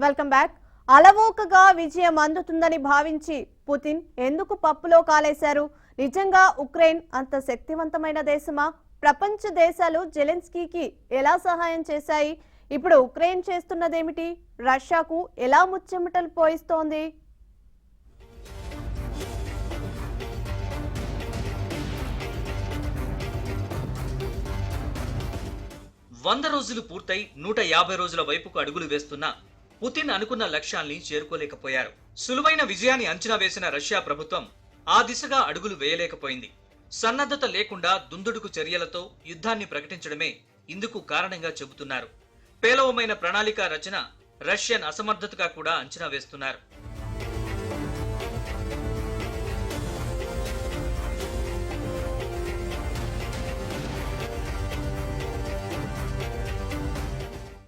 Welcome back. అలవోకగా విజయం అందుతుందని భావించి పుతిన్ ఎందుకు పప్పులో కాలేశారు? నిజంగా ఉక్రెయిన్ అంత శక్తివంతమైన దేశమా? ప్రపంచ దేశాలు జెలెన్స్కీకి ఎలా సహాయం చేశాయి? ఇప్పుడు ఉక్రెయిన్ చేస్తున్నదేమిటి? రష్యాకు ఎలా ముచ్చెమటలు పోయిస్తోంది? వంద రోజులు పూర్తయి 150 రోజుల వైపుకు అడుగులు వేస్తున్న పుతిన్ అనుకున్న లక్ష్యాల్ని చేరుకోలేకపోయారు. సులువైన విజయాన్ని అంచనా వేసిన రష్యా ప్రభుత్వం ఆ దిశగా అడుగులు వేయలేకపోయింది. సన్నద్ధత లేకుండా దుందుడుకు చర్యలతో యుద్ధాన్ని ప్రకటించడమే ఇందుకు కారణంగా చెబుతున్నారు. పేలవమైన ప్రణాళిక రచన రష్యన్ అసమర్థతగా కూడా అంచనా వేస్తున్నారు.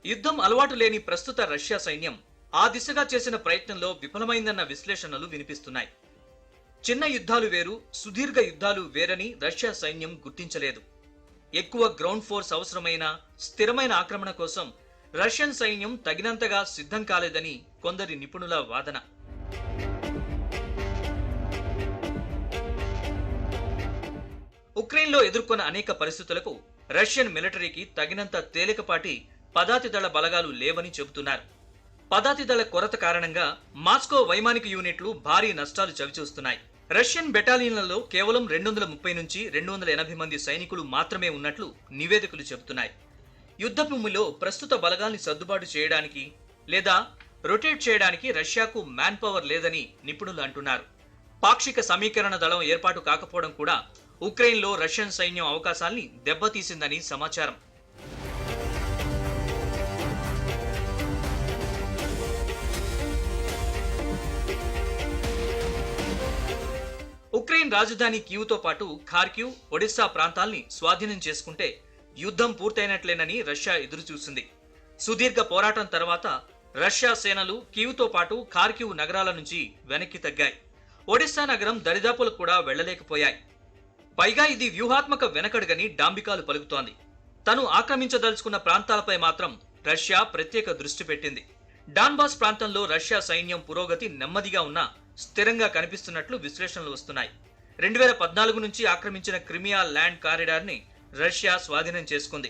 యుద్ధం అలవాటు లేని ప్రస్తుత రష్యా సైన్యం ఆ దిశగా చేసిన ప్రయత్నంలో విఫలమైందన్న విశ్లేషణలు వినిపిస్తున్నాయి. చిన్న యుద్ధాలు వేరు, సుదీర్ఘ యుద్ధాలు వేరని రష్యా సైన్యం గుర్తించలేదు. ఎక్కువ గ్రౌండ్ ఫోర్స్ అవసరమైన స్థిరమైన ఆక్రమణ కోసం రష్యన్ సైన్యం తగినంతగా సిద్ధం కాలేదని కొందరి నిపుణుల వాదన. ఉక్రెయిన్లో ఎదుర్కొన్న అనేక పరిస్థితులకు రష్యన్ మిలిటరీకి తగినంత తేలికపాటి పదాతి దళ బలగాలు లేవని చెబుతున్నారు. పదాతి దళ కొరత కారణంగా మాస్కో వైమానిక యూనిట్లు భారీ నష్టాలు చవిచూస్తున్నాయి. రష్యన్ బెటాలియన్లలో కేవలం 230 నుంచి 280 మంది సైనికులు మాత్రమే ఉన్నట్లు నివేదికలు చెబుతున్నాయి. యుద్ధ భూమిలో ప్రస్తుత బలగాల్ని సర్దుబాటు చేయడానికి లేదా రొటేట్ చేయడానికి రష్యాకు మ్యాన్ పవర్ లేదని నిపుణులు అంటున్నారు. పాక్షిక సమీకరణ దళం ఏర్పాటు కాకపోవడం కూడా ఉక్రెయిన్లో రష్యన్ సైన్యం అవకాశాల్ని దెబ్బతీసిందని సమాచారం. ఉక్రెయిన్ రాజధాని కీవ్తో పాటు ఖార్కివ్, ఒడిశా ప్రాంతాల్ని స్వాధీనం చేసుకుంటే యుద్ధం పూర్తయినట్లేనని రష్యా ఎదురుచూసింది. సుదీర్ఘ పోరాటం తర్వాత రష్యా సేనలు కీవ్తో పాటు ఖార్కివ్ నగరాల నుంచి వెనక్కి తగ్గాయి. ఒడిశా నగరం దరిదాపులకు కూడా వెళ్లలేకపోయాయి. పైగా ఇది వ్యూహాత్మక వెనకడుగని డాంబికాలు పలుకుతోంది. తను ఆక్రమించదలుచుకున్న ప్రాంతాలపై మాత్రం రష్యా ప్రత్యేక దృష్టి పెట్టింది. డాన్బాస్ ప్రాంతంలో రష్యా సైన్యం పురోగతి నెమ్మదిగా ఉన్నా స్థిరంగా కనిపిస్తున్నట్లు విశ్లేషణలు వస్తున్నాయి. 2014 నుంచి ఆక్రమించిన క్రిమియా ల్యాండ్ కారిడార్ ని రష్యా స్వాధీనం చేసుకుంది.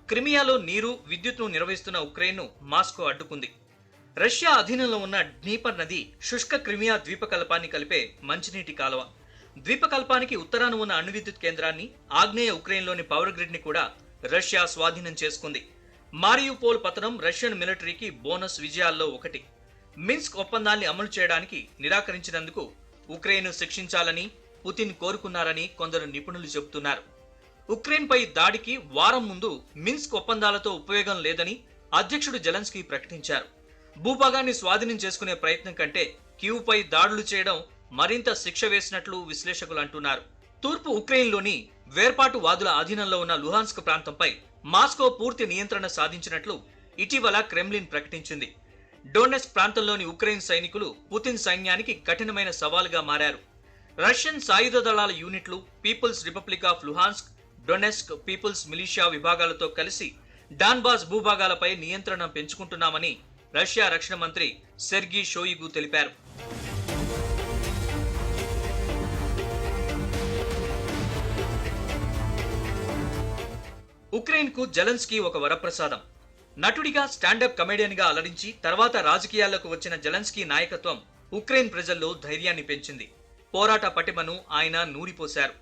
క్రిమియాలో నీరు, విద్యుత్ను నిర్వహిస్తున్న ఉక్రెయిన్ను మాస్కో అడ్డుకుంది. రష్యా అధీనంలో ఉన్న డ్నీపర్ నది శుష్క క్రిమియా ద్వీపకల్పాన్ని కలిపే మంచినీటి కాలువ. ద్వీపకల్పానికి ఉత్తరాన ఉన్న అణు విద్యుత్ కేంద్రాన్ని, ఆగ్నేయ ఉక్రెయిన్లోని పవర్ గ్రిడ్ ని కూడా రష్యా స్వాధీనం చేసుకుంది. మారియుపోల్ పతనం రష్యన్ మిలిటరీకి బోనస్ విజయాల్లో ఒకటి. మిన్స్క్ ఒప్పందాన్ని అమలు చేయడానికి నిరాకరించినందుకు ఉక్రెయిన్ శిక్షించాలని పుతిన్ కోరుకున్నారని కొందరు నిపుణులు చెబుతున్నారు. ఉక్రెయిన్ పై దాడికి వారం ముందు మిన్స్క్ ఒప్పందాలతో ఉపయోగం లేదని అధ్యక్షుడు జెలెన్స్కీ ప్రకటించారు. భూభాగాన్ని స్వాధీనం చేసుకునే ప్రయత్నం కంటే కీవ్ పై దాడులు చేయడం మరింత శిక్ష వేసినట్లు విశ్లేషకులు అంటున్నారు. తూర్పు ఉక్రెయిన్లోని వేర్పాటు వాదుల అధీనంలో ఉన్న లుహాన్స్క్ ప్రాంతంపై మాస్కో పూర్తి నియంత్రణ సాధించినట్లు ఇటీవల క్రెమ్లిన్ ప్రకటించింది. డోనెట్స్క్ ప్రాంతంలోని ఉక్రెయిన్ సైనికులు పుతిన్ సైన్యానికి కఠినమైన సవాలుగా మారారు. రష్యన్ సాయుధ దళాల యూనిట్లు people's republic of Luhansk, Donetsk people's militia విభాగాలతో కలిసి డాన్బాస్ భూభాగాలపై నియంత్రణ పెంచుకుంటున్నామని రష్యా రక్షణ మంత్రి సెర్గీ షోయిగు తెలిపారు. ఉక్రెయిన్కు జెలెన్స్కీ ఒక వరప్రసాదం. నటుడిగా, స్టాండప్ కమెడియన్ గా అలరించి తర్వాత రాజకీయాల్లోకి వచ్చిన జెలెన్స్కీ నాయకత్వం ఉక్రెయిన్ ప్రజల్లో ధైర్యాన్ని పెంచింది. పోరాట పటిమను ఆయన నూరిపోశారు.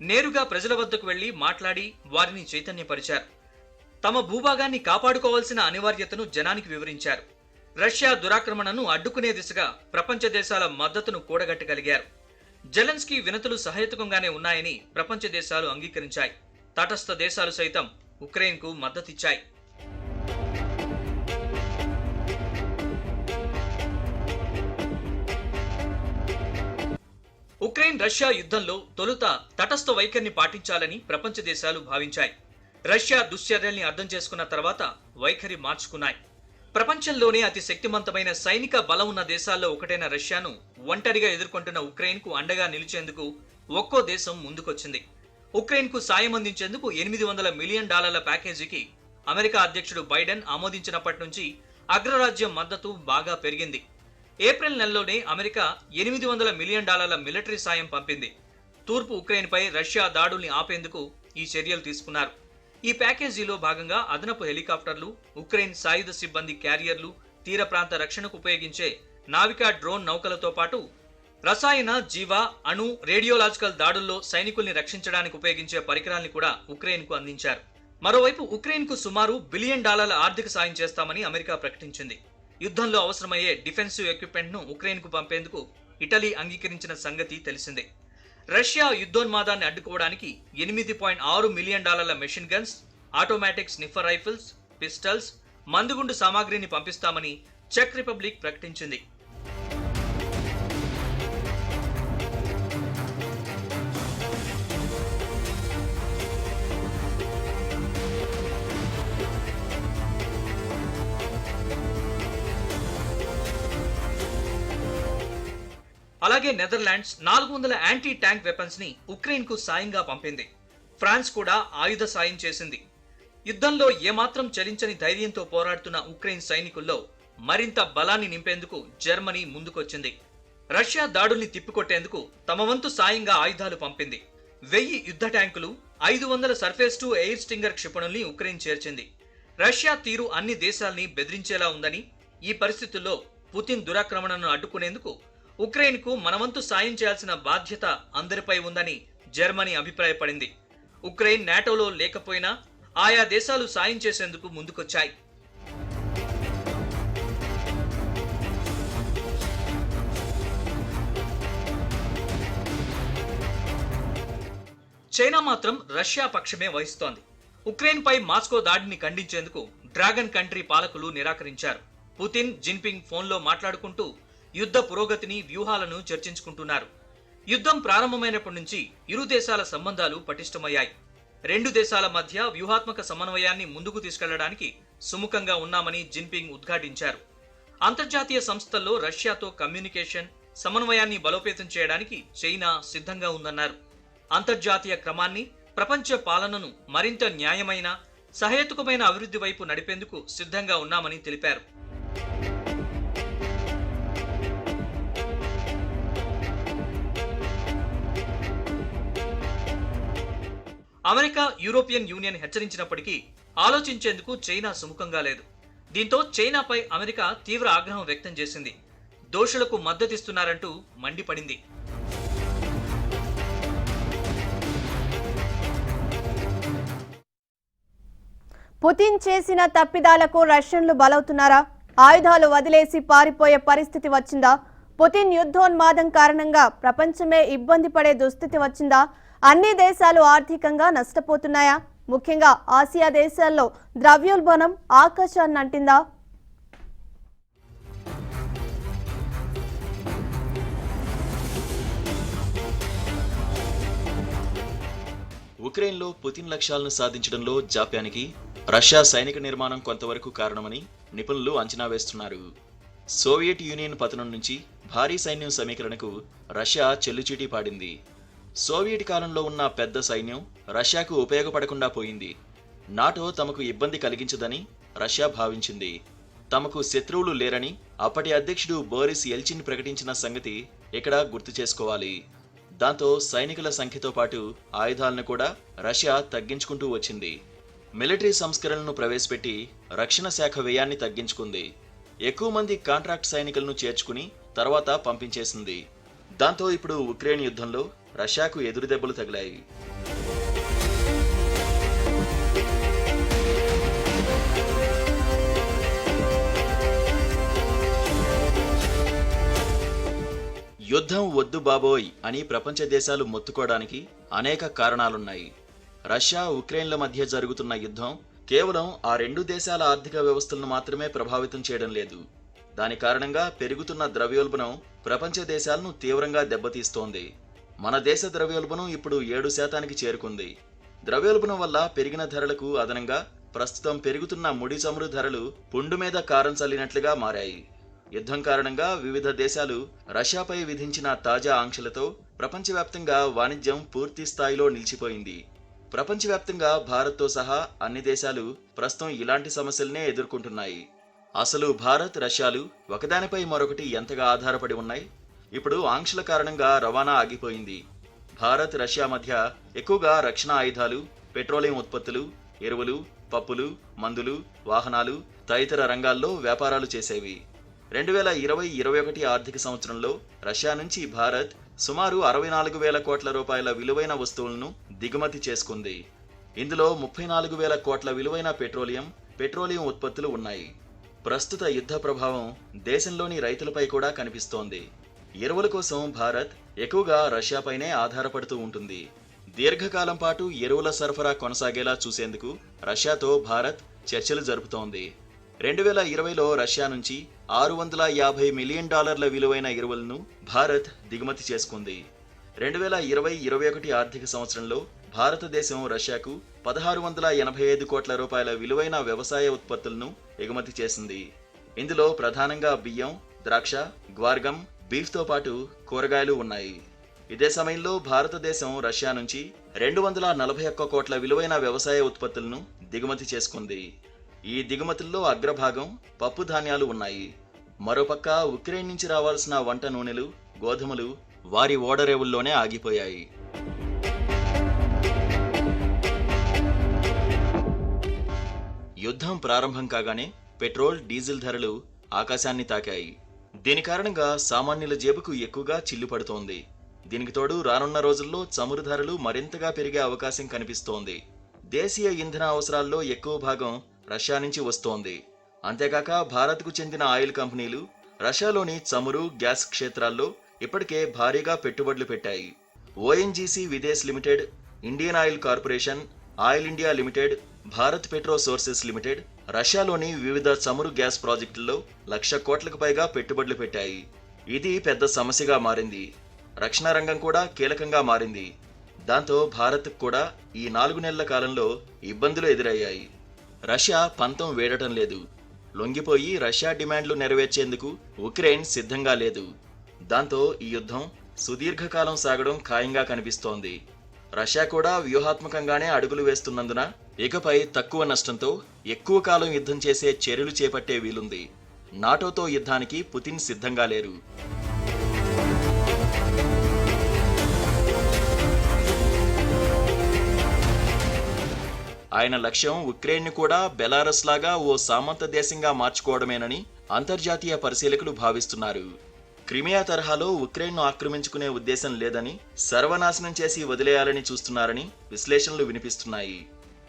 నేరుగా ప్రజల వద్దకు వెళ్లి మాట్లాడి వారిని చైతన్యపరిచారు. తమ భూభాగాన్ని కాపాడుకోవాల్సిన అనివార్యతను జనానికి వివరించారు. రష్యా దురాక్రమణను అడ్డుకునే దిశగా ప్రపంచ దేశాల మద్దతును కూడగట్టగలిగారు. జెలెన్స్కీ వినతులు సహేతుకంగానే ఉన్నాయని ప్రపంచ దేశాలు అంగీకరించాయి. తటస్థ దేశాలు సైతం ఉక్రెయిన్కు మద్దతిచ్చాయి. ఉక్రెయిన్ రష్యా యుద్ధంలో తొలుత తటస్థ వైఖరిని పాటించాలని ప్రపంచ దేశాలు భావించాయి. రష్యా దుశ్చర్యల్ని అర్థం చేసుకున్న తర్వాత వైఖరి మార్చుకున్నాయి. ప్రపంచంలోనే అతి శక్తివంతమైన సైనిక బలం ఉన్న దేశాల్లో ఒకటైన రష్యాను ఒంటరిగా ఎదుర్కొంటున్న ఉక్రెయిన్కు అండగా నిలిచేందుకు ఒక్కో దేశం ముందుకొచ్చింది. ఉక్రెయిన్కు సాయం అందించేందుకు $800 మిలియన్ ప్యాకేజీకి అమెరికా అధ్యక్షుడు బైడెన్ ఆమోదించినప్పటి నుంచి అగ్రరాజ్యం మద్దతు బాగా పెరిగింది. ఏప్రిల్ నెలలోనే అమెరికా $800 మిలియన్ మిలిటరీ సాయం పంపింది. తూర్పు ఉక్రెయిన్పై రష్యా దాడుల్ని ఆపేందుకు ఈ చర్యలు తీసుకున్నారు. ఈ ప్యాకేజీలో భాగంగా అదనపు హెలికాప్టర్లు, ఉక్రెయిన్ సాయుధ సిబ్బంది క్యారియర్లు, తీర ప్రాంత రక్షణకు ఉపయోగించే నావికా డ్రోన్ నౌకలతో పాటు రసాయన, జీవ, అణు, రేడియోలాజికల్ దాడుల్లో సైనికుల్ని రక్షించడానికి ఉపయోగించే పరికరాల్ని కూడా ఉక్రెయిన్కు అందించారు. మరోవైపు ఉక్రెయిన్కు సుమారు $1 బిలియన్ ఆర్థిక సాయం చేస్తామని అమెరికా ప్రకటించింది. యుద్ధంలో అవసరమయ్యే డిఫెన్సివ్ ఎక్విప్మెంట్ను ఉక్రెయిన్కు పంపేందుకు ఇటలీ అంగీకరించిన సంగతి తెలిసిందే. రష్యా యుద్ధోన్మాదాన్ని అడ్డుకోవడానికి $8.6 million machine guns, automatic sniper rifles, pistols, మందుగుండు సామాగ్రిని పంపిస్తామని చెక్ రిపబ్లిక్ ప్రకటించింది. అలాగే నెదర్లాండ్స్ 400 యాంటీ ట్యాంక్ వెపన్స్ ని ఉక్రెయిన్ కు సాయంగా పంపింది. ఫ్రాన్స్ కూడా ఆయుధ సాయం చేసింది. యుద్ధంలో ఏమాత్రం చలించని ధైర్యంతో పోరాడుతున్న ఉక్రెయిన్ సైనికుల్లో మరింత బలాన్ని నింపేందుకు జర్మనీ ముందుకొచ్చింది. రష్యా దాడుల్ని తిప్పికొట్టేందుకు తమ వంతు సాయంగా ఆయుధాలు పంపింది. 1000 యుద్ధ ట్యాంకులు, 500 సర్ఫేస్ టు ఎయిర్ స్టింగర్ క్షిపణుల్ని ఉక్రెయిన్ చేర్చింది. రష్యా తీరు అన్ని దేశాల్ని బెదిరించేలా ఉందని, ఈ పరిస్థితుల్లో పుతిన్ దురాక్రమణను అడ్డుకునేందుకు ఉక్రెయిన్కు మనవంతు సాయం చేయాల్సిన బాధ్యత అందరిపై ఉందని జర్మనీ అభిప్రాయపడింది. ఉక్రెయిన్ నాటోలో లేకపోయినా ఆయా దేశాలు సాయం చేసేందుకు ముందుకొచ్చాయి. చైనా మాత్రం రష్యా పక్షమే వహిస్తోంది. ఉక్రెయిన్పై మాస్కో దాడిని ఖండించేందుకు డ్రాగన్ కంట్రీ పాలకులు నిరాకరించారు. పుతిన్, జిన్పింగ్ ఫోన్లో మాట్లాడుకుంటూ యుద్ధ పురోగతిని, వ్యూహాలను చర్చించుకుంటున్నారు. యుద్ధం ప్రారంభమైనప్పటి నుంచి ఇరు దేశాల సంబంధాలు పటిష్టమయ్యాయి. రెండు దేశాల మధ్య వ్యూహాత్మక సమన్వయాన్ని ముందుకు తీసుకెళ్లడానికి సుముఖంగా ఉన్నామని జిన్పింగ్ ఉద్ఘాటించారు. అంతర్జాతీయ సంస్థల్లో రష్యాతో కమ్యూనికేషన్, సమన్వయాన్ని బలోపేతం చేయడానికి చైనా సిద్ధంగా ఉందన్నారు. అంతర్జాతీయ క్రమాన్ని, ప్రపంచ పాలనను మరింత న్యాయమైన, సహేతుకమైన అభివృద్ధి వైపు నడిపేందుకు సిద్ధంగా ఉన్నామని తెలిపారు. అమెరికా, యూరోపియన్ యూనియన్ హెచ్చరించినప్పటికీ ఆలోచించేందుకు చైనా సుముఖంగా లేదు. దీంతో చైనాపై అమెరికా తీవ్ర ఆగ్రహం వ్యక్తం చేసింది. దోషులకు మద్దతిస్తున్నారంటూ మండిపడింది. పుతిన్ చేసిన తప్పిదాలకు రష్యన్లు బలవుతున్నారా? ఆయుధాలు వదిలేసి పారిపోయే పరిస్థితి వచ్చిందా? పుతిన్ యుద్ధోన్మాదం కారణంగా ప్రపంచమే ఇబ్బంది పడే దుస్థితి వచ్చిందా? అన్ని దేశాలు ఆర్థికంగా నష్టపోతున్నాయా? ముఖ్యంగా ఆసియా దేశాల్లో ద్రవ్యోల్బణం ఆకాశాన్ని అంటిందా? ఉక్రెయిన్లో పుతిన్ లక్ష్యాలను సాధించడంలో జాప్యానికి రష్యా సైనిక నిర్మాణం కొంతవరకు కారణమని నిపుణులు అంచనా వేస్తున్నారు. సోవియట్ యూనియన్ పతనం నుంచి భారీ సైన్యం సమీకరణకు రష్యా చెల్లుచీటీ పాడింది. సోవియట్ కాలంలో ఉన్న పెద్ద సైన్యం రష్యాకు ఉపయోగపడకుండా పోయింది. నాటో తమకు ఇబ్బంది కలిగించదని రష్యా భావించింది. తమకు శత్రువులు లేరని అప్పటి అధ్యక్షుడు బోరిస్ ఎల్చిన్ ప్రకటించిన సంగతి ఇక్కడ గుర్తు చేసుకోవాలి. దాంతో సైనికుల సంఖ్యతో పాటు ఆయుధాలను కూడా రష్యా తగ్గించుకుంటూ వచ్చింది. మిలిటరీ సంస్కరణలను ప్రవేశపెట్టి రక్షణ శాఖ వ్యయాన్ని తగ్గించుకుంది. ఎక్కువ మంది కాంట్రాక్ట్ సైనికులను చేర్చుకుని తర్వాత పంపించేసింది. దాంతో ఇప్పుడు ఉక్రెయిన్ యుద్ధంలో రష్యాకు ఎదురు దెబ్బలు తగిలాయి. యుద్ధం వద్దు బాబోయ్ అని ప్రపంచ దేశాలు మొత్తుకోవడానికి అనేక కారణాలున్నాయి. రష్యా, ఉక్రెయిన్ల మధ్య జరుగుతున్న యుద్ధం కేవలం ఆ రెండు దేశాల ఆర్థిక వ్యవస్థలను మాత్రమే ప్రభావితం చేయడం లేదు. దాని కారణంగా పెరుగుతున్న ద్రవ్యోల్బణం ప్రపంచ దేశాలను తీవ్రంగా దెబ్బతీస్తోంది. మన దేశ ద్రవ్యోల్బణం ఇప్పుడు 7% చేరుకుంది. ద్రవ్యోల్బణం వల్ల పెరిగిన ధరలకు అదనంగా ప్రస్తుతం పెరుగుతున్న ముడి చమురు ధరలు పుండు మీద కారం చల్లినట్లుగా మారాయి. యుద్ధం కారణంగా వివిధ దేశాలు రష్యాపై విధించిన తాజా ఆంక్షలతో ప్రపంచవ్యాప్తంగా వాణిజ్యం పూర్తి స్థాయిలో నిలిచిపోయింది. ప్రపంచవ్యాప్తంగా భారత్తో సహా అన్ని దేశాలు ప్రస్తుతం ఇలాంటి సమస్యలనే ఎదుర్కొంటున్నాయి. అసలు భారత్, రష్యాలు ఒకదానిపై మరొకటి ఎంతగా ఆధారపడి ఉన్నాయి? ఇప్పుడు ఆంక్షల కారణంగా రవాణా ఆగిపోయింది. భారత్, రష్యా మధ్య ఎక్కువగా రక్షణ ఆయుధాలు, పెట్రోలియం ఉత్పత్తులు, ఎరువులు, పప్పులు, మందులు, వాహనాలు తదితర రంగాల్లో వ్యాపారాలు చేసేవి. 2020-21 ఆర్థిక సంవత్సరంలో రష్యా నుంచి భారత్ సుమారు 64,000 కోట్ల రూపాయల విలువైన వస్తువులను దిగుమతి చేసుకుంది. ఇందులో 34,000 కోట్ల విలువైన పెట్రోలియం ఉత్పత్తులు ఉన్నాయి. ప్రస్తుత యుద్ధ ప్రభావం దేశంలోని రైతులపై కూడా కనిపిస్తోంది. ఎరువుల కోసం భారత్ ఎక్కువగా రష్యాపైనే ఆధారపడుతూ ఉంటుంది. దీర్ఘకాలం పాటు ఎరువుల సరఫరా కొనసాగేలా చూసేందుకు రష్యాతో భారత్ చర్చలు జరుపుతోంది. 2020లో రష్యా నుంచి $650 మిలియన్ విలువైన ఎరువులను భారత్ దిగుమతి చేసుకుంది. 2020-21 ఆర్థిక సంవత్సరంలో భారతదేశం రష్యాకు 1,685 కోట్ల రూపాయల విలువైన వ్యవసాయ ఉత్పత్తులను ఎగుమతి చేసింది. ఇందులో ప్రధానంగా బియ్యం, ద్రాక్ష, గ్వార్గం, బీఫ్తో పాటు కూరగాయలు ఉన్నాయి. ఇదే సమయంలో భారతదేశం రష్యా నుంచి 241 కోట్ల విలువైన వ్యవసాయ ఉత్పత్తులను దిగుమతి చేసుకుంది. ఈ దిగుమతుల్లో అగ్రభాగం పప్పు ధాన్యాలు ఉన్నాయి. మరోపక్క ఉక్రెయిన్ నుంచి రావాల్సిన వంట నూనెలు, గోధుమలు వారి ఓడరేవుల్లోనే ఆగిపోయాయి. యుద్ధం ప్రారంభం కాగానే పెట్రోల్, డీజిల్ ధరలు ఆకాశాన్ని తాకాయి. దీని కారణంగా సామాన్యుల జేబుకు ఎక్కువగా చిల్లు పడుతోంది. దీనికి తోడు రానున్న రోజుల్లో చమురు ధరలు మరింతగా పెరిగే అవకాశం కనిపిస్తోంది. దేశీయ ఇంధన అవసరాల్లో ఎక్కువ భాగం రష్యా నుంచి వస్తోంది. అంతేకాక భారత్కు చెందిన ఆయిల్ కంపెనీలు రష్యాలోని చమురు, గ్యాస్ క్షేత్రాల్లో ఇప్పటికే భారీగా పెట్టుబడులు పెట్టాయి. ONGC Videsh Limited, Indian Oil Corporation, Oil India Limited, Bharat petro sources Limited రష్యాలోని వివిధ చమురు, గ్యాస్ ప్రాజెక్టుల్లో 1,00,000 కోట్లకు పైగా పెట్టుబడులు పెట్టాయి. ఇది పెద్ద సమస్యగా మారింది. రక్షణ రంగం కూడా కీలకంగా మారింది. దాంతో భారత్కు కూడా ఈ 4 నెలల కాలంలో ఇబ్బందులు ఎదురయ్యాయి. రష్యా పంతం వేడటం లేదు. లొంగిపోయి రష్యా డిమాండ్లు నెరవేర్చేందుకు ఉక్రెయిన్ సిద్ధంగా లేదు. దాంతో ఈ యుద్ధం సుదీర్ఘకాలం సాగడం ఖాయంగా కనిపిస్తోంది. రష్యా కూడా వ్యూహాత్మకంగానే అడుగులు వేస్తున్నందున ఇకపై తక్కువ నష్టంతో ఎక్కువ కాలం యుద్ధం చేసే చర్యలు చేపట్టే వీలుంది. నాటోతో యుద్ధానికి పుతిన్ సిద్ధంగా లేరు. ఆయన లక్ష్యం ఉక్రెయిన్ను కూడా బెలారస్ లాగా ఓ సామంత దేశంగా మార్చుకోవడమేనని అంతర్జాతీయ పరిశీలకులు భావిస్తున్నారు. క్రిమియా తరహాలో ఉక్రెయిన్ను ఆక్రమించుకునే ఉద్దేశం లేదని, సర్వనాశనం చేసి వదిలేయాలని చూస్తున్నారని విశ్లేషణలు వినిపిస్తున్నాయి.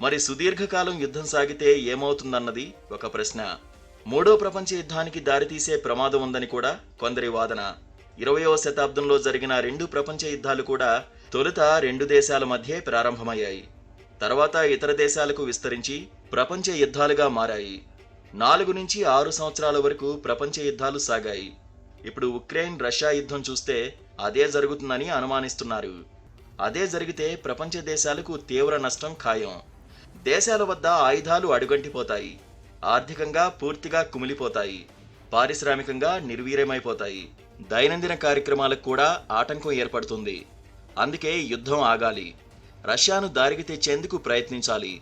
మరి సుదీర్ఘకాలం యుద్ధం సాగితే ఏమవుతుందన్నది ఒక ప్రశ్న. 3వ ప్రపంచ యుద్ధానికి దారితీసే ప్రమాదం ఉందని కూడా కొందరి వాదన. 20వ శతాబ్దంలో జరిగిన 2 ప్రపంచ యుద్ధాలు కూడా తొలుత 2 దేశాల మధ్యే ప్రారంభమయ్యాయి. తర్వాత ఇతర దేశాలకు విస్తరించి ప్రపంచ యుద్ధాలుగా మారాయి. 4 నుంచి 6 సంవత్సరాల వరకు ప్రపంచ యుద్ధాలు సాగాయి. ఇప్పుడు ఉక్రెయిన్, రష్యా యుద్ధం చూస్తే అదే జరుగుతుందని అనుమానిస్తున్నారు. అదే జరిగితే ప్రపంచ దేశాలకు తీవ్ర నష్టం ఖాయం. దేశాల వద్ద ఆయుధాలు అడుగంటిపోతాయి. ఆర్థికంగా పూర్తిగా కుమిలిపోతాయి. పారిశ్రామికంగా నిర్వీర్యమైపోతాయి. దైనందిన కార్యక్రమాలకు కూడా ఆటంకం ఏర్పడుతుంది. అందుకే యుద్ధం ఆగాలి. రష్యాను దారికి తెచ్చేందుకు ప్రయత్నించాలి.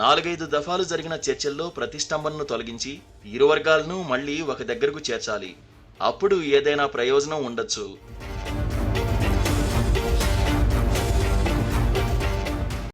4-5 దఫాలు జరిగిన చర్చల్లో ప్రతిష్టంభనను తొలగించి ఇరు వర్గాలను మళ్లీ ఒక దగ్గరకు చేర్చాలి. అప్పుడు ఏదైనా ప్రయోజనం ఉండొచ్చు.